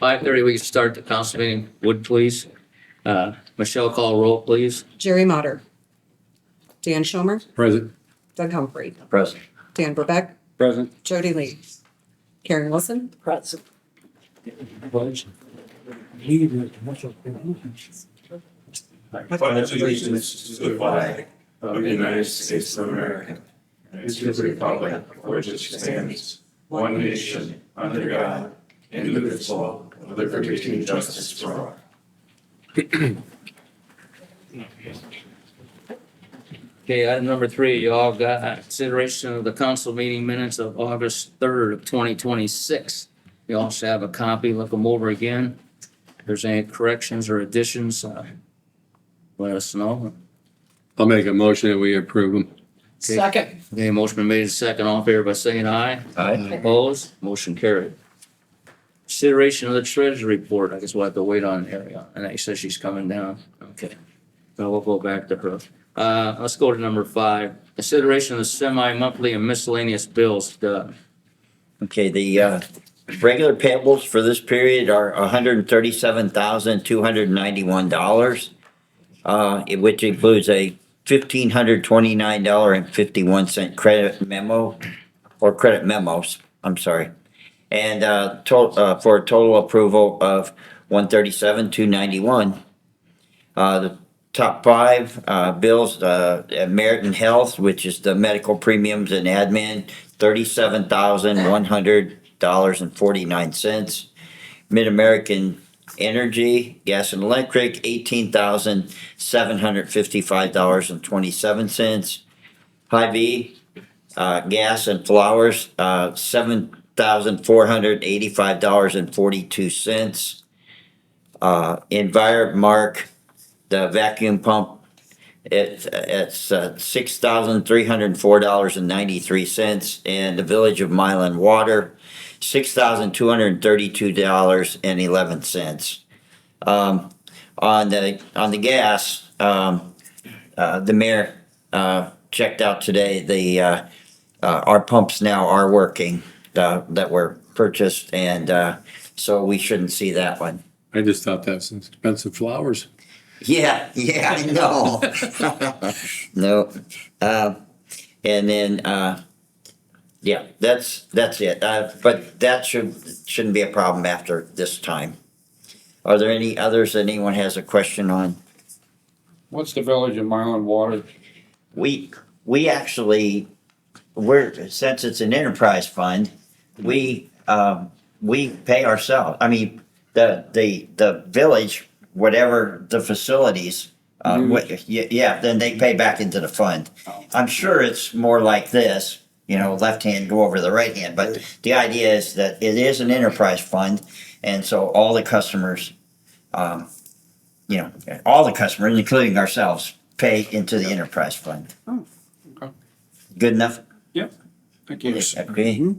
5:30, we can start the council meeting. Would please? Michelle, call roll, please. Jerry Motter. Dan Schomer. Present. Doug Humphrey. Present. Dan Burbeck. Present. Jody Lee. Karen Wilson. Present. Pledge. Pledge allegiance to the flag of the United States of America and to the republic for which it stands, one nation, under God, indivisible, with liberty and justice for all. Okay, item number 3, you all got consideration of the council meeting minutes of August 3rd of 2026. You also have a copy, look them over again. If there's any corrections or additions, let us know. I'll make a motion that we approve them. Second. Okay, motion been made second, all in favor by saying aye. Aye. Opposed, motion carried. Consideration of the treasury report, I guess we'll have to wait on Ariana, and he says she's coming down, okay. So we'll go back to her. Let's go to number 5, consideration of the semi-monthly and miscellaneous bills. Doug. Okay, the regular payables for this period are $137,291, which includes a $1,529.51 credit memo, or credit memos, I'm sorry. And for a total approval of $137,291. The top 5 bills, Meriton Health, which is the medical premiums and admin, $37,100.49. Mid-American Energy, gas and electric, $18,755.27. Hy-Vee, gas and flowers, $7,485.42. Enviromark, the vacuum pump, it's $6,304.93, and the Village of Milan Water, $6,232.11. On the gas, the mayor checked out today. Our pumps now are working that were purchased, and so we shouldn't see that one. I just thought that's expensive flowers. Yeah, I know. No, and then yeah, that's it. But that shouldn't be a problem after this time. Are there any others that anyone has a question on? What's the Village of Milan Water? We actually, since it's an enterprise fund, we pay ourselves. I mean, the village, whatever the facilities, then they pay back into the fund. I'm sure it's more like this, left hand go over the right hand, but the idea is that it is an enterprise fund, and so all the customers, including ourselves, pay into the enterprise fund. Oh, okay. Good enough? Yep. Thank you. Okay.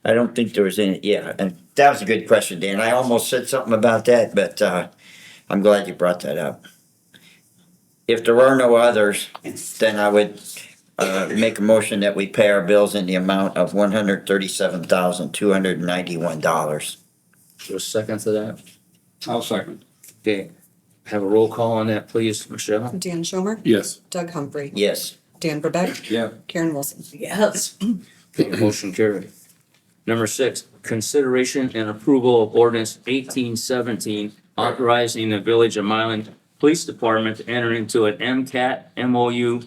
I don't think there was any, and that was a good question, Dan. I almost said something about that, but I'm glad you brought that up. If there are no others, then I would make a motion that we pay our bills in the amount of $137,291. Is there a second to that? I'll second. Okay, have a roll call on that, please, Michelle. Dan Schomer. Yes. Doug Humphrey. Yes. Dan Burbeck. Yeah. Karen Wilson. Yes. Okay, motion carried. Number 6, consideration and approval of ordinance 1817, authorizing the Village of Milan Police Department to enter into an MCAT MOU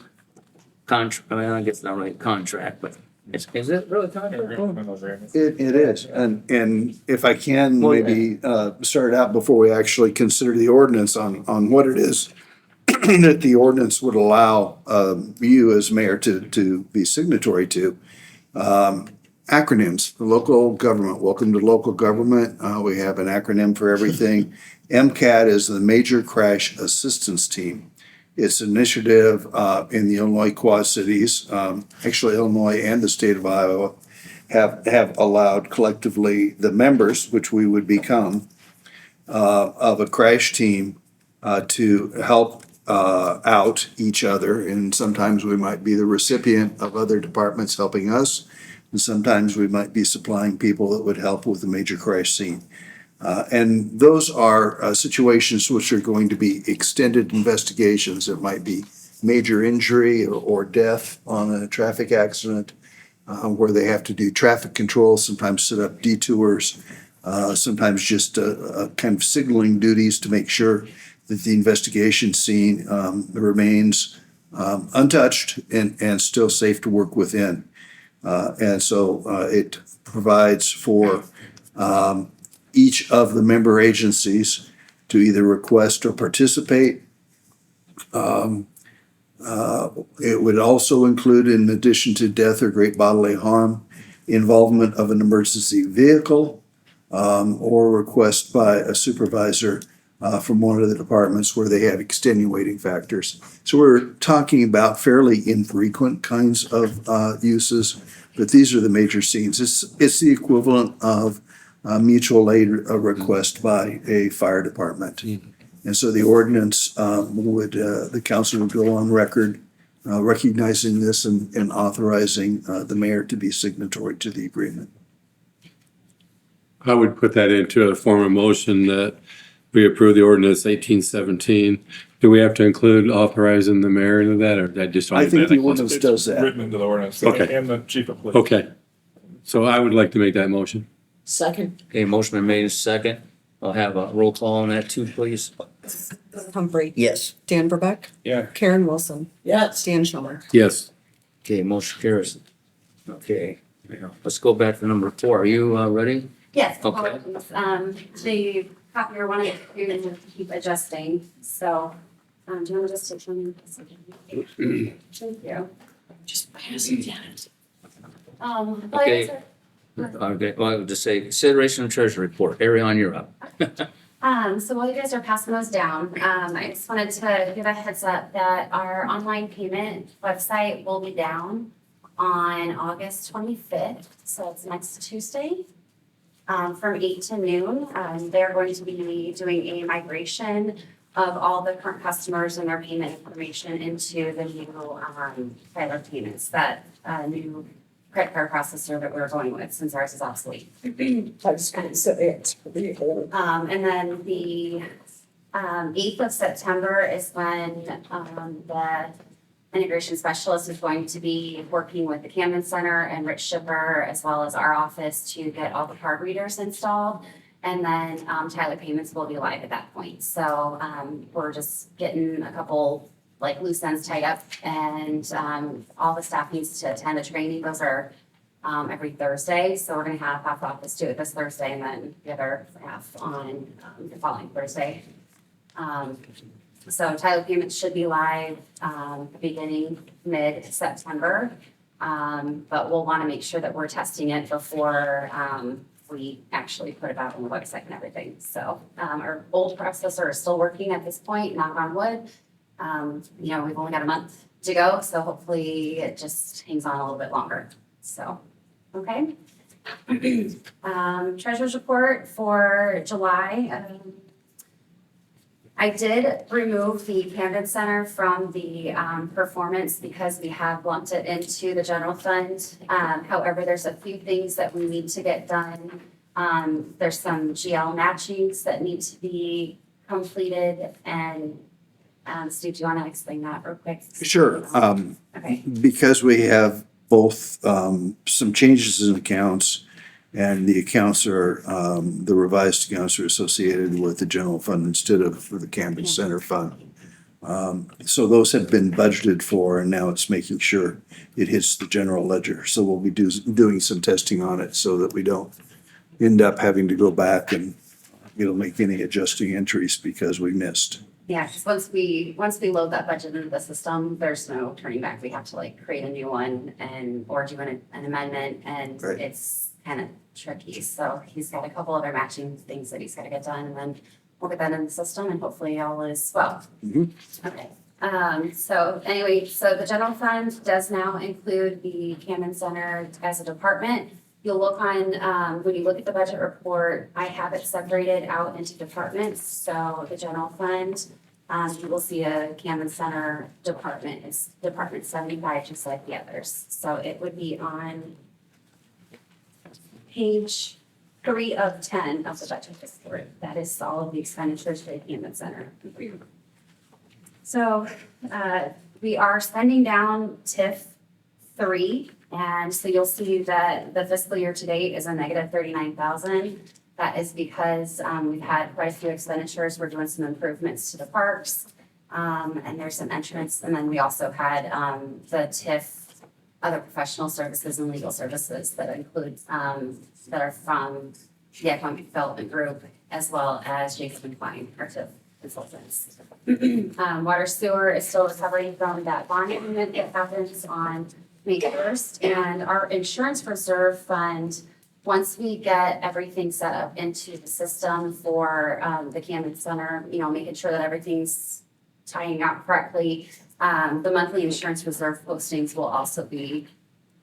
contract, I guess not really contract, but is it really contract? It is, and if I can Well, maybe start out before we actually consider the ordinance on what it is that the ordinance would allow you as mayor to be signatory to. Acronyms, the local government, welcome to local government. We have an acronym for everything. MCAT is the Major Crash Assistance Team. It's an initiative in the Illinois Quad Cities. Actually, Illinois and the state of Iowa have allowed collectively the members, which we would become, of a crash team to help out each other. And sometimes we might be the recipient of other departments helping us. And sometimes we might be supplying people that would help with the major crash scene. And those are situations which are going to be extended investigations. It might be major injury or death on a traffic accident, where they have to do traffic control, sometimes set up detours, sometimes just kind of signaling duties to make sure that the investigation scene remains untouched and still safe to work within. And so it provides for each of the member agencies to either request or participate. It would also include, in addition to death or great bodily harm, involvement of an emergency vehicle or request by a supervisor from one of the departments where they have extenuating factors. So we're talking about fairly infrequent kinds of uses, but these are the major scenes. It's the equivalent of a mutual aid request by a fire department. And so the ordinance the council would go on record recognizing this and authorizing the mayor to be signatory to the agreement. I would put that into a form of motion that we approve the ordinance 1817. Do we have to include authorizing the mayor into that, or that just? I think the automatic? ordinance does that. Written into the ordinance. Okay. And the chief of police. Okay. So I would like to make that motion. Second. Okay, motion been made and second. I'll have a roll call on that too, please. Humphrey. Yes. Dan Verbeck. Yeah. Karen Wilson. Yes. Dan Schumer. Yes. Okay, motion carries. Okay, let's go back to number 4. Are you ready? Yes, Okay. apologies. The copier wanted to keep adjusting, so, do you want to just take one? Thank you. Just pass it down. Well, Okay. I guess Okay, well, I would just say consideration of treasury report. Arion, you're up. So while you guys are passing those down, I just wanted to give a heads up that our online payment website will be down on August 25th, so it's next Tuesday, from 8 to noon. They're going to be doing a migration of all the current customers and their payment information into the new Tyler Payments, that new credit card processor that we're going with since ours is obsolete. I was gonna say it's ridiculous. And then the 8th of September is when the integration specialist is going to be working with the Camden Center and Rich Shipper, as well as our office, to get all the card readers installed. And then Tyler Payments will be live at that point. So we're just getting a couple like loose ends tied up, and all the staff needs to attend the training. Those are every Thursday, so we're gonna have half the office do it this Thursday and then the other half on the following Thursday. So Tyler Payments should be live beginning mid-September, but we'll wanna make sure that we're testing it before we actually put it out on the website and everything. So our old processor is still working at this point, knock on wood. We've only got a month to go, so hopefully it just hangs on a little bit longer. So, okay. Treasurer's report for July. I did remove the Camden Center from the performance because we have lumped it into the general fund. However, there's a few things that we need to get done. There's some GL matchings that need to be completed, and Steve, do you want to explain that real quick? Sure. Okay. Because we have both some changes in accounts, and the accounts are, the revised accounts are associated with the general fund instead of the Camden Center Fund. So those have been budgeted for, and now it's making sure it hits the general ledger. So we'll be doing some testing on it so that we don't end up having to go back and, make any adjusting entries because we missed. Yeah, because once we load that budget into the system, there's no turning back. We have to create a new one or do an amendment, and Right. it's kind of tricky. So he's got a couple other matching things that he's got to get done, and then we'll get that in the system, and hopefully all is well. Mhm. Okay. So anyway, so the general fund does now include the Camden Center as a department. You'll look on, when you look at the budget report, I have it separated out into departments. So the general fund, you will see a Camden Center department. It's Department 75, just like the others. So it would be on page 3 of 10 of the budget report. That is all of the expenditures for the Camden Center. So, we are spending down TIF 3, and so you'll see that the fiscal year to date is a negative 39,000. That is because, we've had quite a few expenditures. We're doing some improvements to the parks, and there's some entrance, and then we also had, the TIF, other professional services and legal services that include, that are from the Economic Development Group, as well as Jacob and Klein, our TIF consultants. Water sewer is still recovering from that bond payment that happens on May 1st. And our insurance reserve fund, once we get everything set up into the system for the Camden Center, you know, making sure that everything's tying out correctly, the monthly insurance reserve postings will also be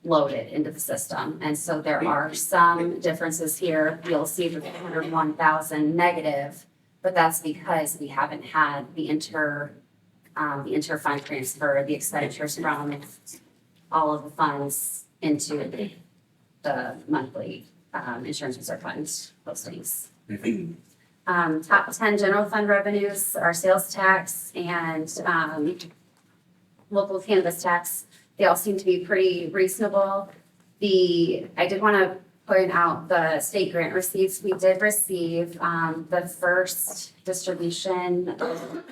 loaded into the system. And so there are some differences here. You'll see the 101,000 negative, but that's because we haven't had the inter-fund transfer, the expenditures from all of the funds into the monthly insurance reserve fund postings. Top 10 general fund revenues are sales tax and local cannabis tax. They all seem to be pretty reasonable. I did want to point out the state grant receipts. We did receive the first distribution of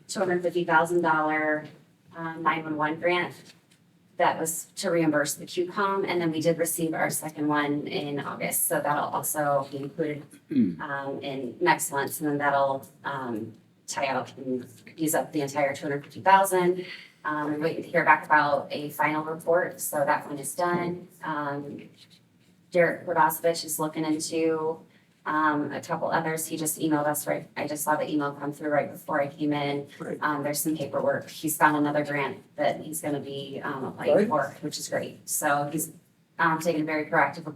$250,000 911 grant that was to reimburse the QCOM, and then we did receive our second one in August. So that'll also be included in next month, and then that'll tie out and use up the entire $250,000. We're waiting to hear back about a final report, so that one is done. Derek Rodosevich is looking into a couple others. He just emailed us I just saw the email come through right before I came in. There's some paperwork. He's found another grant that he's gonna be applying for, which is great. So he's taking a very proactive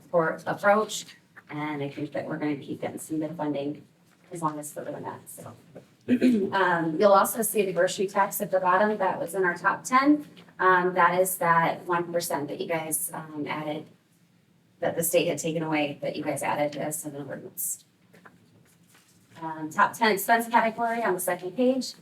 approach, and I think that we're gonna keep getting some good funding as long as we're doing that, so. You'll also see the grocery tax at the bottom. That was in our top 10. That is that 1% that you guys added, that the state had taken away, that you guys added as an ordinance. Top 10 expense category on the second page.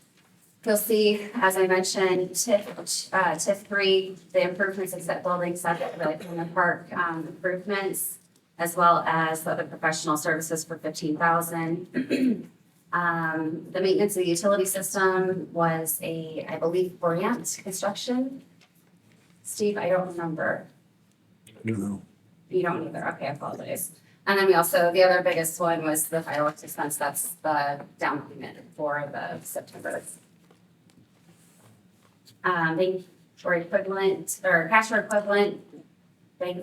You'll see, as I mentioned, TIF 3, the improvements except building subject to the park improvements, as well as the other professional services for $15,000. The maintenance of the utility system was I believe, Orient Construction. Steve, I don't remember. No. You don't either, okay, I apologize. And then the other biggest one was the fireworks expense, that's the down payment for the September. Bank or equivalent, or cash or equivalent, bank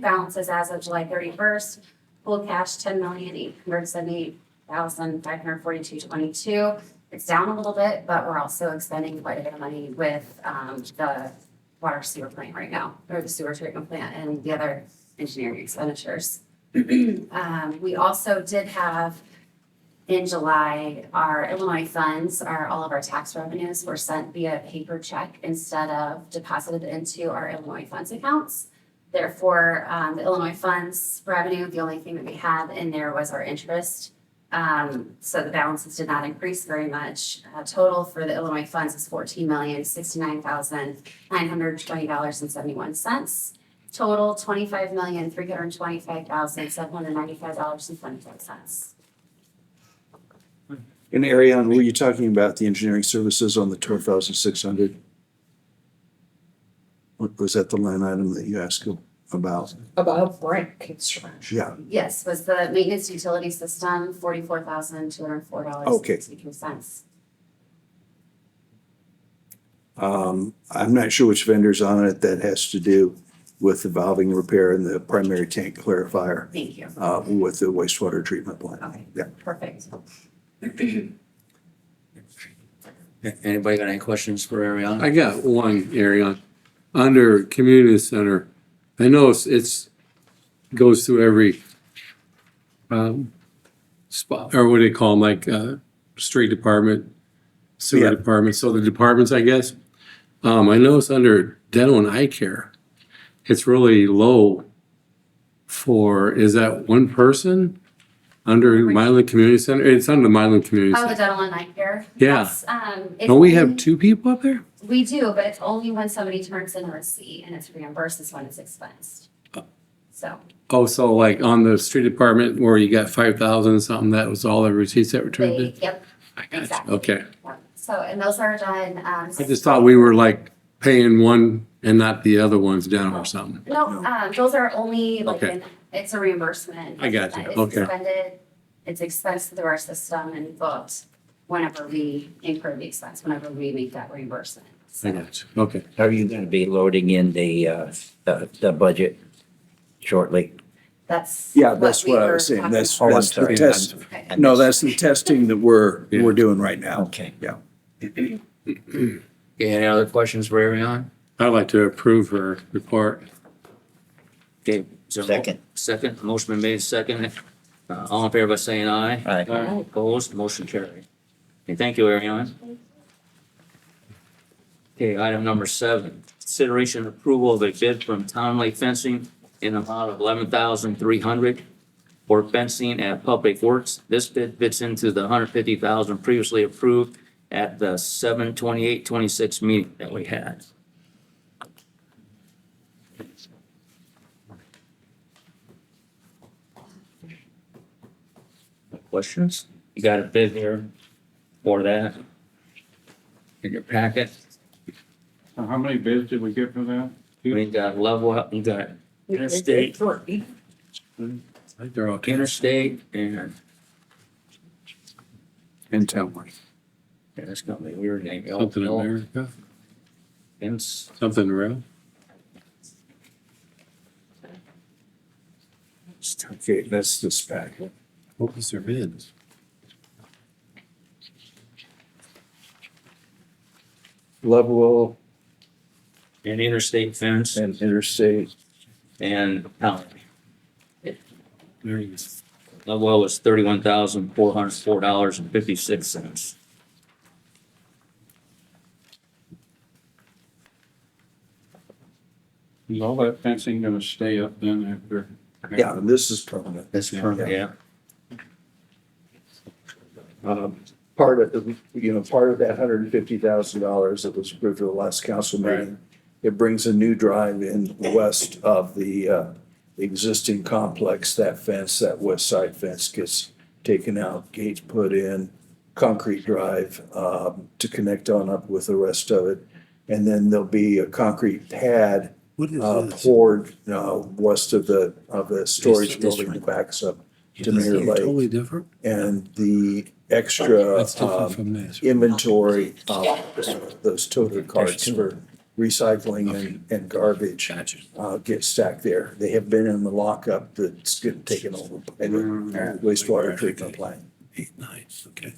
balances as of July 31st, full cash $10,878,542.22. It's down a little bit, but we're also expending quite a bit of money with the water sewer plant right now, or the sewer treatment plant and the other engineering expenditures. We also did have in July, our Illinois funds, all of our tax revenues were sent via paper check instead of deposited into our Illinois funds accounts. Therefore, the Illinois funds revenue, the only thing that we had in there was our interest. So the balances did not increase very much. Total for the Illinois funds is $14,069,920.71. Total $25,325,795.25. And Ariane, were you talking about the engineering services on the 12,600? Was that the line item that you asked about? About Brent construction. Yeah, Yes, was the maintenance utility system, $44,204.63. I'm not sure which vendor's on it. That has to do with the valving repair and the primary tank clarifier Thank you. with the wastewater treatment plant. Okay. Yeah. Perfect. Anybody got any questions for Ariana? I got one, Ariana. Under community center, I know it's goes through every spot, or what do they call them, like street department, sewer Yeah. department, so the departments, I guess. I noticed under dental and eye care, it's really low is that one person under Mylan Community Center? It's under the Mylan Community Oh, the Center. dental and eye care? Yeah. That's, it's Don't we have only- 2 people up there? We do, but it's only when somebody turns in a receipt and it's reimbursed is when it's expensed. So, Oh, so like on the street department where you got 5,000 something, that was all the receipts that were turned in? yep, I got you. exactly. Okay. So, and those are done, I just thought we were like paying one and not the other one's down or something. no, those are only like, Okay. it's a reimbursement. I got you. It's Okay. expended, it's expensed through our system and booked whenever we incur the expense, whenever we make that reimbursement. I got you. Okay. Are you gonna be loading in the budget shortly? That's. Yeah, that's we what I were was saying. talking That's, about. Oh, I'm that's the sorry. test. Okay. No, that's the testing that we're doing right now. Okay. Yeah. Okay, any other questions for Ariana? I'd like to approve her report. Okay. is there a mo- Second. Second, motion been made, second. All in favor by saying aye. Aye. Opposed, motion carried. Okay, thank you, Ariana. Okay, item number 7, consideration and approval of a bid from Townley Fencing in amount of $11,300 for fencing at Public Works. This bid fits into the $150,000 previously approved at the 7/28/26 meeting that we had. Questions? You got a bid here for that in your packet. So how many bids did we get for that? We got level, you got interstate, Three. I think they're okay. interstate, and, And Townley. yeah, that's gonna be a weird name. Something in America, Ins- something real. Okay, that's this packet. What was their bids? Level and interstate fence and interstate. and pound. There you go. Level was $31,404.56. Is all that fencing gonna stay up then after? Yeah, this is permanent. That's permanent, yeah. Part of, part of that $150,000 that was approved at the last council meeting, it brings a new drive in west of the existing complex. That fence, that west side fence gets taken out, gates put in, concrete drive to connect on up with the rest of it. And then there'll be a concrete pad What is this? poured west of the storage This building one. that backs up to This is Mirror Lake. totally different. And the extra That's different from this. inventory of those toter carts for recycling and garbage Gotcha. get stacked there. They have been in the lockup that's getting taken over by the wastewater treatment plant. 8, 9, okay.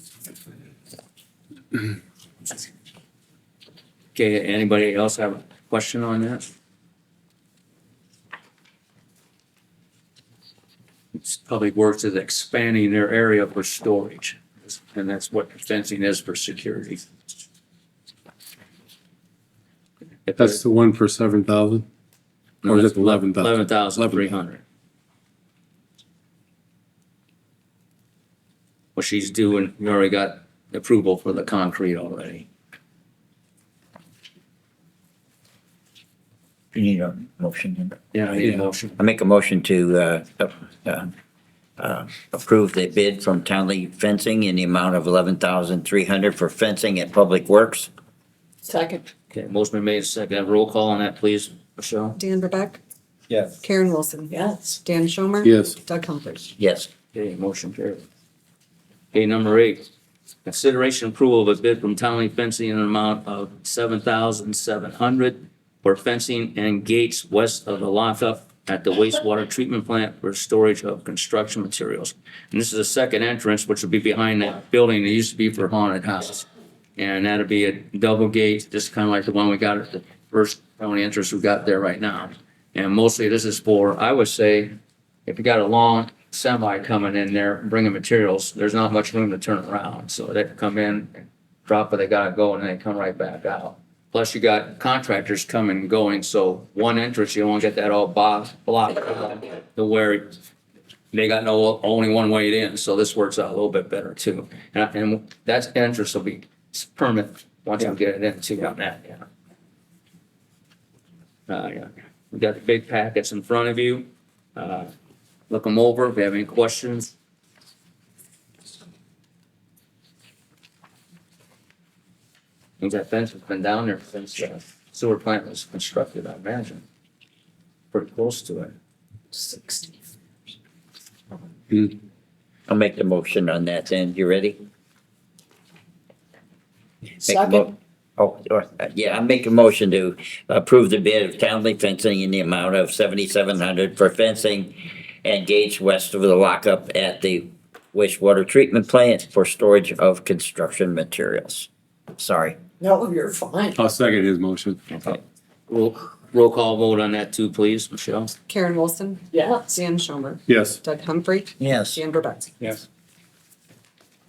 Okay, anybody else have a question on that? Public Works is expanding their area for storage, and that's what fencing is for security. That's the one for 7,000? Or is it 11,000? 11,300. Well, she's doing, we already got approval for the concrete already. You need a motion. Yeah, I need a Yeah. motion. I make a motion to approve the bid from Townley Fencing in the amount of 11,300 for fencing at Public Works. Second. Okay, motion been made, second. Have a roll call on that, please, Michelle? Dan Verbeck, Yes. Karen Wilson. Yes. Dan Schomer. Yes. Doug Humphries. Yes. Okay, motion carried. Okay, number 8, consideration approval of a bid from Townley Fencing in an amount of $7,700 for fencing and gates west of the lockup at the wastewater treatment plant for storage of construction materials. And this is the second entrance, which will be behind that building that used to be for haunted house. And that'll be a double gate, just kind of like the one we got at the first county entrance we got there right now. And mostly this is for, I would say, if you got a long semi coming in there, bringing materials, there's not much room to turn around. So they come in, drop where they gotta go, and then they come right back out. Plus you got contractors coming and going, so one entrance, you don't want to get that all blocked to where they got only one way in, so this works out a little bit better too. And that entrance will be permanent once we get it in too on that, yeah. Yeah, we got the big packets in front of you. Look them over, if you have any questions. I think that fence has been down there since the sewer plant was constructed, I imagine. Pretty close to it. 60. I'll make the motion on that then. You ready? Make a Second. Yeah, I make a motion to approve the bid of Townley Fencing in the amount of $7,700 for fencing and gates west of the lockup at the wastewater treatment plant for storage of construction materials. Sorry. No, you're fine. I'll second his motion. Okay. Roll call vote on that too, please, Michelle. Karen Wilson, Yeah. Dan Schomer, Yes. Doug Humphrey, Yes. Dan Burdette. Yes.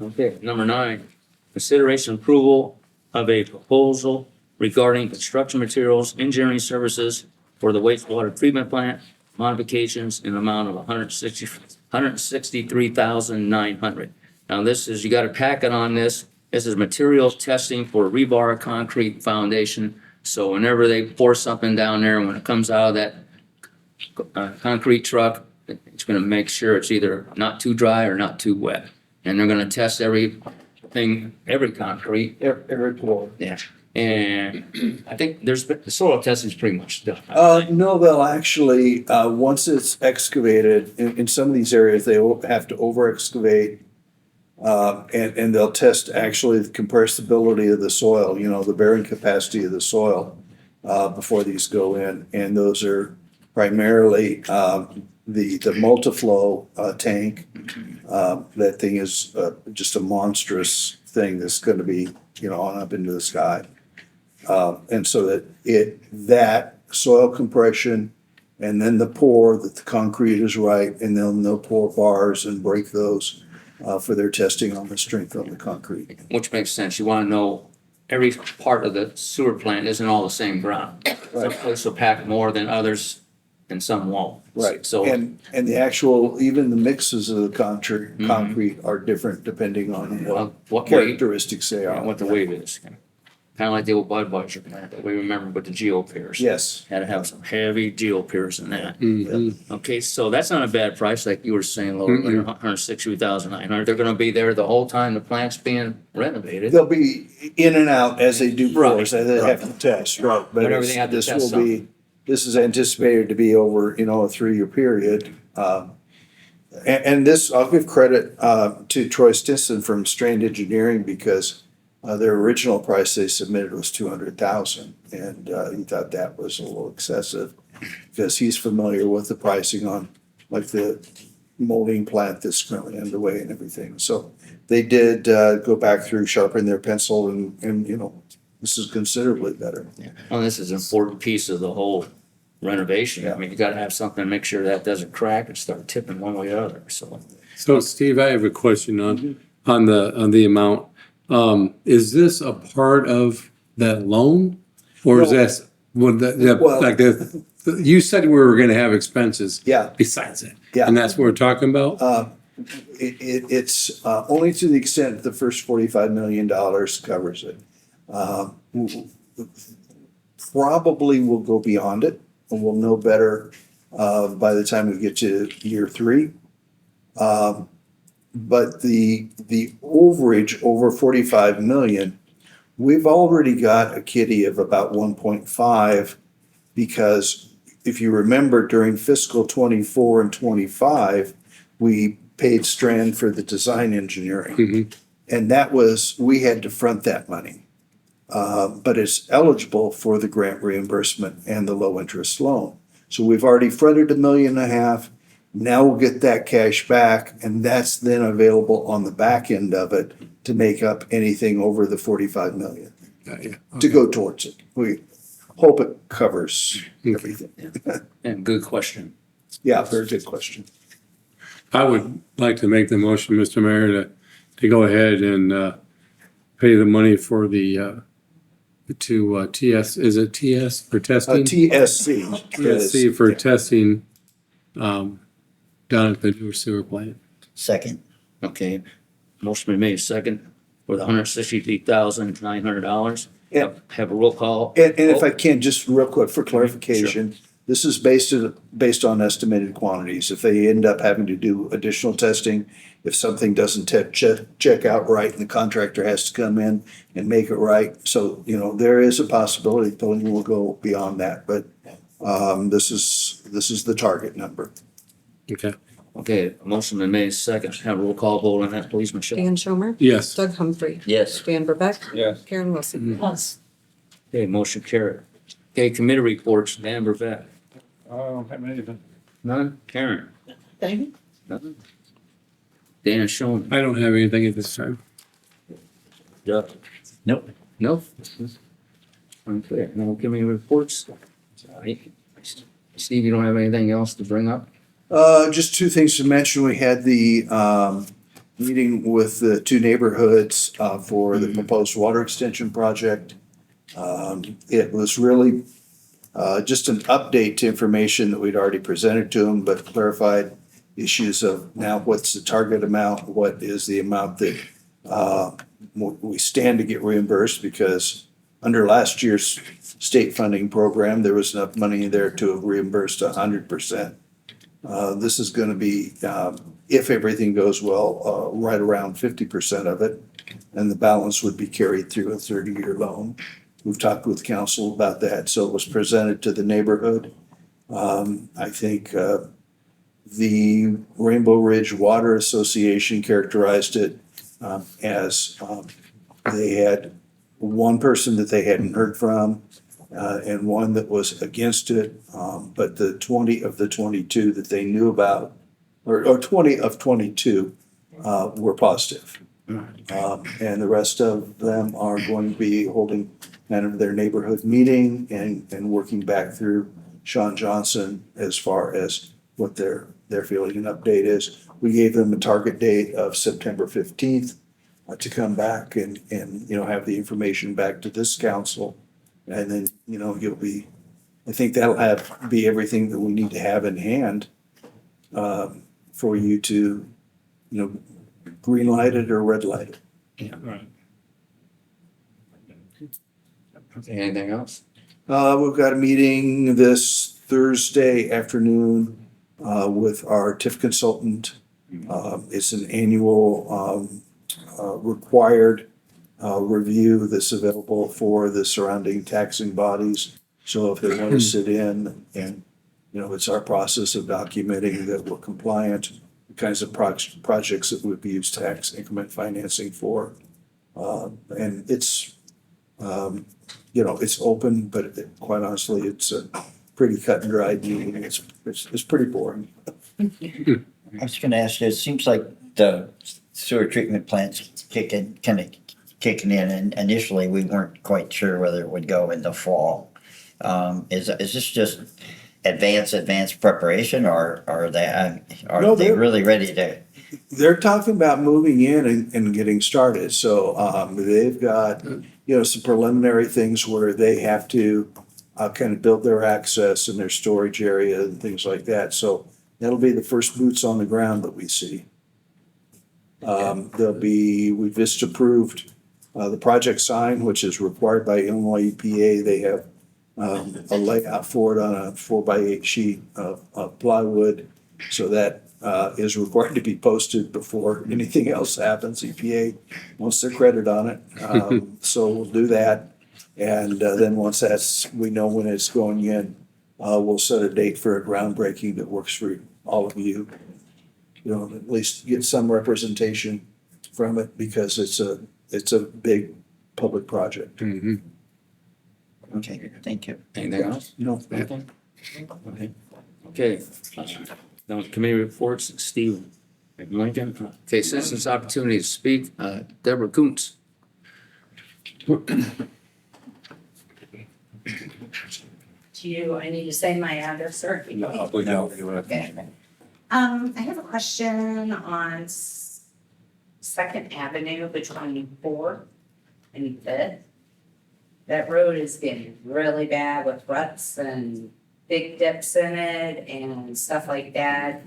Okay, number 9, consideration approval of a proposal regarding construction materials, engineering services for the wastewater treatment plant modifications in the amount of $163,900. Now, this is, you got a packet on this. This is materials testing for rebar concrete foundation. So whenever they pour something down there, when it comes out of that concrete truck, it's gonna make sure it's either not too dry or not too wet. And they're gonna test everything, every concrete. Every pour. Yeah. And I think the soil testing is pretty much done. No, they'll actually, once it's excavated, in some of these areas, they have to over excavate. And they'll test actually the compressibility of the soil, the bearing capacity of the soil, before these go in. And those are primarily, the multiflow, tank. That thing is, just a monstrous thing that's gonna be, on up into the sky. And so that soil compression and then the pour, that the concrete is right, and then they'll pour bars and break those, for their testing on the strength of the concrete. Which makes sense. You wanna know every part of the sewer plant isn't all the same ground. Some places will pack more than others and some won't. So, And the actual, even the mixes of the concrete are different depending on what weight, characteristics they and are. what the weight is. Kinda like the old Budweiser plant that we remember with the geopiers. Yes. Had to have some heavy geopiers in that. Mhm. Okay, so that's not a bad price, like you were saying, Laura, $160,900. They're gonna be there the whole time the plant's being renovated. They'll be in and out as they do Right, pours, they have to test, right? But Whenever it's- they have to this test will be, this is anticipated to be over, a 3-year period. And this, I'll give credit, to Troy Stinson from Strand Engineering because their original price they submitted was $200,000, and he thought that was a little excessive because he's familiar with the pricing on like the molding plant that's currently underway and everything. So they did go back through, sharpen their pencil, and this is considerably better. Well, this is an important piece of the whole renovation. I mean, you gotta have something to make sure that doesn't crack and start tipping one way or the other, so. So Steve, I have a question on the amount. Is this a part of that loan? Or is No. that, Well- you said we were gonna have expenses Yeah, besides it? Yeah. And that's what we're talking about? it's only to the extent the first $45 million covers it. Probably will go beyond it, and we'll know better by the time we get to year 3. But the overage over 45 million, we've already got a kitty of about 1.5 because if you remember during fiscal 24 and 25, we paid Strand for the design engineering. Mhm. And that was, we had to front that money. But it's eligible for the grant reimbursement and the low interest loan. So we've already fronted $1.5 million. Now we'll get that cash back, and that's then available on the back end of it to make up anything over the 45 million Yeah. to go towards it. We hope it covers everything. And good question. Yeah, very good question. I would like to make the motion, Mr. Mayor, to go ahead and pay the money for the TS, is it TS for testing? TSC. TSC for testing, down at the newer sewer plant. Second. Okay, motion been made second for the $163,900. Yeah. Have a roll call. And if I can, just real quick for clarification, this is based on estimated quantities. If they end up having to do additional testing, if something doesn't check out right and the contractor has to come in and make it right. So, there is a possibility Tony will go beyond that, but, this is the target number. Okay. Okay, motion been made second. Have a roll call vote on that, please, Michelle. Dan Schomer. Yes. Doug Humphrey. Yes. Dan Burbeck. Yes. Karen Wilson. Yes. Okay, motion carried. Okay, committee reports, Dan Burbeck. I don't have anything. None. Karen. Thank you. Nothing. Dan Schoen. I don't have anything at this time. Doug. Nope. No? Unclear. No committee reports? Steve, you don't have anything else to bring up? Just two things to mention. We had the meeting with the two neighborhoods for the proposed water extension project. It was really just an update to information that we'd already presented to them, but clarified issues of now what's the target amount, what is the amount that we stand to get reimbursed, because under last year's state funding program, there was enough money there to have reimbursed 100%. This is gonna be, if everything goes well, right around 50% of it, and the balance would be carried through a 30-year loan. We've talked with council about that, so it was presented to the neighborhood. I think the Rainbow Ridge Water Association characterized it as they had one person that they hadn't heard from, and one that was against it. But the 20 of the 22 that they knew about, or 20 of 22, were positive. And the rest of them are going to be holding kind of their neighborhood meeting and working back through Sean Johnson as far as what their feeling and update is. We gave them a target date of September 15th to come back and have the information back to this council. And then, you'll be, I think that'll be everything that we need to have in hand for you to, green light it or red light it. Right. Okay, anything else? We've got a meeting this Thursday afternoon with our TIF consultant. It's an annual required review that's available for the surrounding taxing bodies. So if they want to sit in and, it's our process of documenting that we're compliant, the kinds of projects that would be used tax increment financing for. And it's, it's open, but quite honestly, it's a pretty cut and dried meeting. It's pretty boring. I was gonna ask you, it seems like the sewer treatment plant's kicking in, and initially we weren't quite sure whether it would go in the fall. Is this just advanced preparation, or are No, they they're- really ready to? They're talking about moving in and getting started, so, they've got, some preliminary things where they have to kind of build their access and their storage area and things like that, so that'll be the first boots on the ground that we see. We just approved, the project sign, which is required by Illinois EPA. They have, a layout for it on a 4x8 sheet of plywood, so that is required to be posted before anything else happens. EPA wants their credit on it. So we'll do that. And then once we know when it's going in, we'll set a date for a groundbreaking that works for all of you. At least get some representation from it, because it's a big public project. Mhm. Okay, thank you. Anything else? No. Nothing? Okay. Okay. Now, committee reports, Steve Lincoln. Okay, citizens' opportunity to speak, Deborah Kuntz. To you, I need to say my address, or? No. Okay. I have a question on Second Avenue between 4th and 5th. that road is getting really bad with ruts and big dips in it and stuff like that.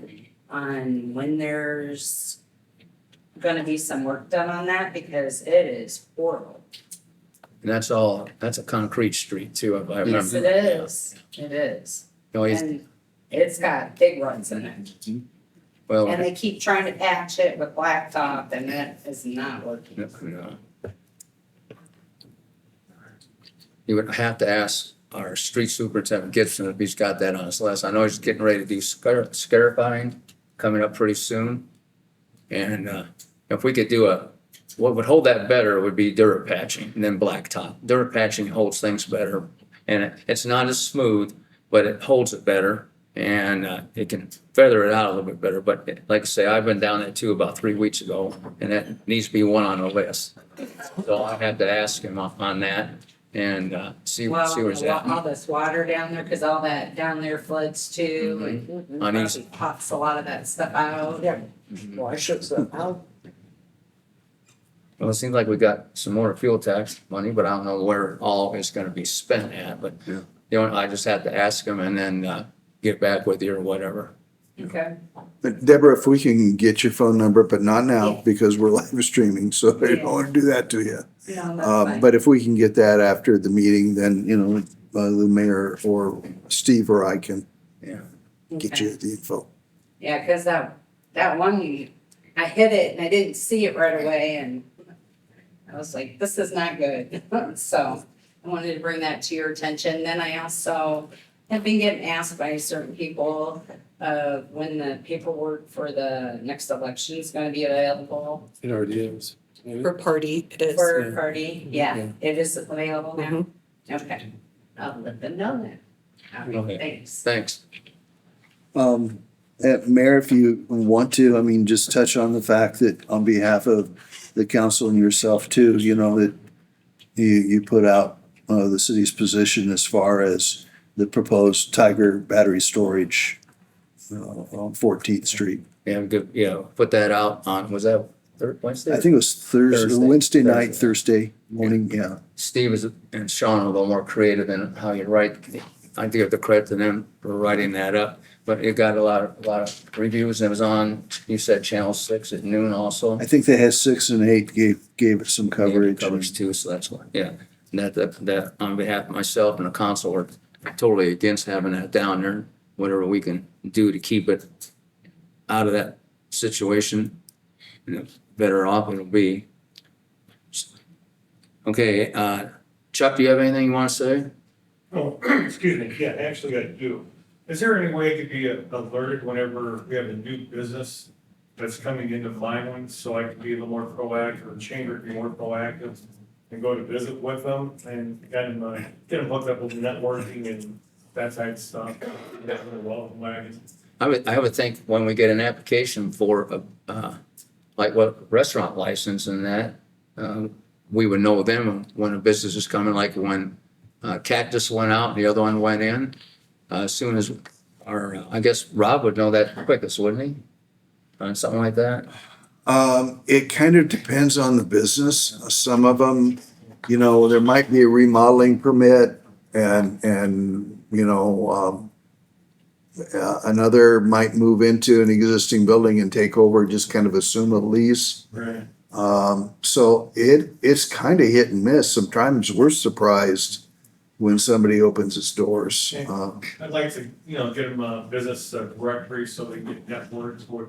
On when there's gonna be some work done on that because it is horrible. And that's a concrete street too, if I remember. Yes, it is. It is. No, he's- And it's got big ruts in it. well, And they keep trying to patch it with blacktop and that is not working. no. You would have to ask our street superintendent Gibson if he's got that on his list. I know he's getting ready to do scarifying coming up pretty soon. And if we could do what would hold that better would be Dura patching than blacktop. Dura patching holds things better, and it's not as smooth, but it holds it better, and it can feather it out a little bit better. But like I say, I've been down there too about 3 weeks ago, and that needs to be one on the list. So I have to ask him on that and see where he's at. All this water down there, cause all that down there floods too and On East- probably pops a lot of that stuff out. Yeah. Well, I should say, how, Well, it seems like we got some more fuel tax money, but I don't know where all is gonna be spent at, but I just have to ask him and then get back with you or whatever. Okay. But Deborah, if we can get your phone number, but not now Yeah. because we're live streaming, so I don't want to do that to you. No, that's fine. But if we can get that after the meeting, then, the mayor or Steve or I can get Okay. you the info. Yeah, cause that one, I hit it and I didn't see it right away and I was like, this is not good. So I wanted to bring that to your attention. Then I also have been getting asked by certain people when the paperwork for the next election is gonna be available It already is. For party, it is. for Yeah. party. Yeah, it is available now. Okay, I'll let them know that. Okay. Thanks. Thanks. Mayor, if you want to, just touch on the fact that on behalf of the council and yourself too, that you put out the city's position as far as the proposed Tiger battery storage on 14th Street. Yeah, good, put that out on, was that Wednesday? I think it was Thursday. Wednesday night, Thursday morning, yeah. Steve and Sean are a little more creative in how you write. I give the credit to them for writing that up, but it got a lot of reviews and it was on, you said Channel 6 at noon also. I think they had 6 and 8 gave it some coverage. Coverage too, so that's why, yeah. And that on behalf of myself and the council, we're totally against having that down there. Whatever we can do to keep it out of that situation, better off it'll be. Okay, Chuck, do you have anything you want to say? Oh, excuse me, yeah, actually I do. Is there any way it could be alerted whenever we have a new business that's coming into Vineland, so I can be a little more proactive, or chamber can be more proactive and go to visit with them and get them hooked up with networking and that type of stuff? That's really welcome wagon. I would think when we get an application for like what restaurant license and that, we would know them when a business is coming, like when Cactus went out and the other one went in. As soon as I guess Rob would know that quickest, wouldn't he? On something like that? It kind of depends on the business. Some of them, there might be a remodeling permit and another might move into an existing building and take over, just kind of assume a lease. Right. So it's kind of hit and miss. Sometimes we're surprised when somebody opens its doors. I'd like to, get them a business directory so they can get networked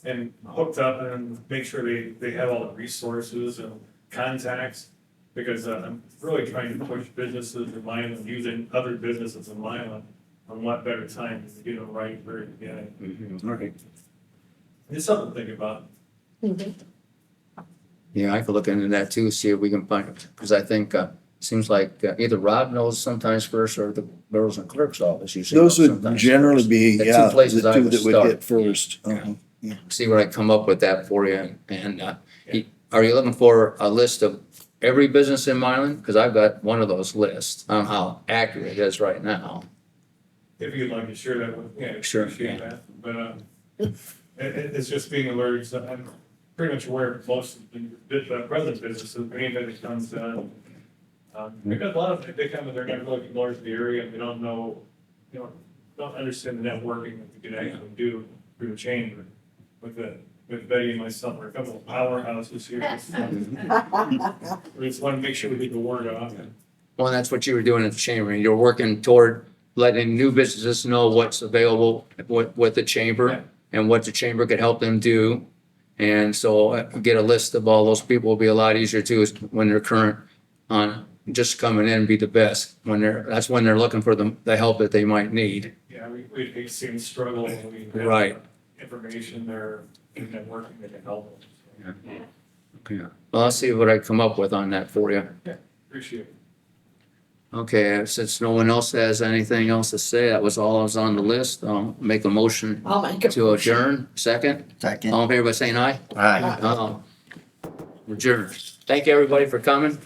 and hooked up and make sure they have all the resources and contacts. Because I'm really trying to push businesses in Milan, using other businesses in Milan on what better time to get them right very beginning. All right. It's something to think about. Yeah, I could look into that too, see if we can find it, because I think seems like either Rob knows sometimes first or the girls and clerk's office usually. Those know would sometimes generally first. be, The two the places I two would that would start. hit first. Yeah. See what I come up with that for you. And are you looking for a list of every business in Milan? Because I've got one of those lists. I don't know how accurate it is right now. If you'd like to share that with me, I'd Sure, appreciate yeah. that. But it's just being alerted, so I'm pretty much aware of most of the present businesses, anything that comes Because a lot of, they come and they're not really familiar with the area, and they don't know, don't understand the networking that we can actually do through the chamber. With Betty and myself, we're a couple of powerhouses here. We just want to make sure we get the word out. Well, that's what you were doing at the chamber. You're working toward letting new businesses know what's available with the chamber and what the chamber could help them do. And so get a list of all those people will be a lot easier too, is when they're current on just coming in and be the best. That's when they're looking for the help that they might need. Yeah, we hate seeing struggle when we have Right. information there, and networking that can help them. Okay. Well, I'll see what I come up with on that for you. Appreciate it. Okay, since no one else has anything else to say, that was all that was on the list. I'll make a motion I'll make it. to adjourn. Second, Second. all in favor by saying aye? Aye. Adjourn. Thank you, everybody, for coming.